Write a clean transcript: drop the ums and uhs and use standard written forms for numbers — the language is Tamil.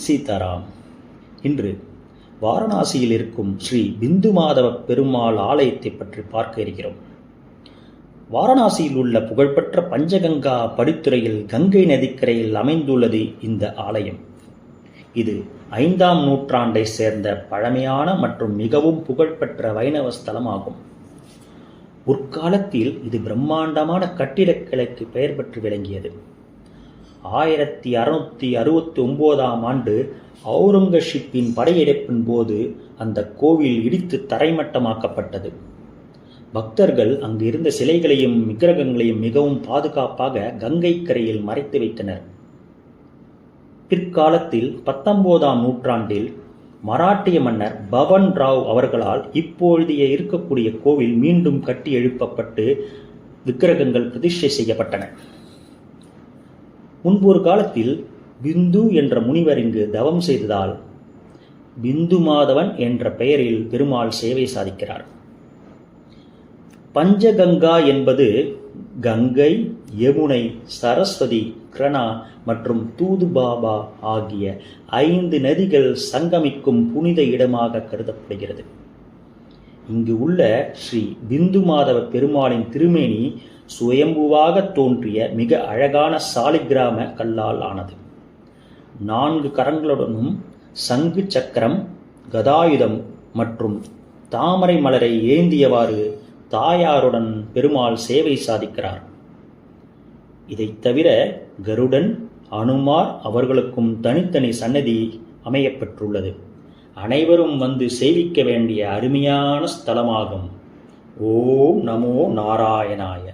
சீதாராம். இன்று வாரணாசியில் இருக்கும் ஸ்ரீ பிந்து மாதவ பெருமாள் ஆலயத்தை பற்றி பார்க்க இருக்கிறோம். வாரணாசியில் உள்ள புகழ்பெற்ற பஞ்சகங்கா படித்துறையில் கங்கை நதிக்கரையில் அமைந்துள்ளது இந்த ஆலயம். இது 5ஆம் நூற்றாண்டை சேர்ந்த பழமையான மற்றும் மிகவும் புகழ்பெற்ற வைணவ ஸ்தலம் ஆகும். முற்காலத்தில் இது பிரம்மாண்டமான கட்டிடக்கலைக்கு பெயர் பெற்று விளங்கியது. 1669ஆம் ஆண்டு அவுரங்கசீப்பின் படையெடுப்பின் போது அந்த கோவில் இடித்து தரைமட்டமாக்கப்பட்டது. பக்தர்கள் அங்கு இருந்த சிலைகளையும் விக்கிரகங்களையும் மிகவும் பாதுகாப்பாக கங்கை கரையில் மறைத்து வைத்தனர். பிற்காலத்தில் 19ஆம் நூற்றாண்டில் மராட்டிய மன்னர் பவன் ராவ் அவர்களால் இப்பொழுதைய இருக்கக்கூடிய கோவில் மீண்டும் கட்டி எழுப்பப்பட்டு விக்கிரகங்கள் பிரதிஷ்டை செய்யப்பட்டன. முன்பொரு காலத்தில் பிந்து என்ற முனிவர் இங்கு தவம் செய்ததால் பிந்து மாதவன் என்ற பெயரில் பெருமாள் சேவை சாதிக்கிறார். பஞ்சகங்கா என்பது கங்கை, யமுனை, சரஸ்வதி, கிருணா மற்றும் தூதுபாபா ஆகிய 5 நதிகள் சங்கமிக்கும் புனித இடமாக கருதப்படுகிறது. இங்கு உள்ள ஸ்ரீ பிந்து மாதவ பெருமாளின் திருமேனி சுயம்புவாக தோன்றிய மிக அழகான சாலிகிராம கல்லால் ஆனது. 4 கரங்களுடனும் சங்கு சக்கரம், கதாயுதம் மற்றும் தாமரை மலரை ஏந்தியவாறு தாயாருடன் பெருமாள் சேவை சாதிக்கிறார். இதைத் தவிர கருடன், அனுமார் அவர்களுக்கும் தனித்தனி சன்னதி அமையப்பெற்றுள்ளது. அனைவரும் வந்து சேவிக்க வேண்டிய அருமையான ஸ்தலமாகும். ஓம் நமோ நாராயணாய.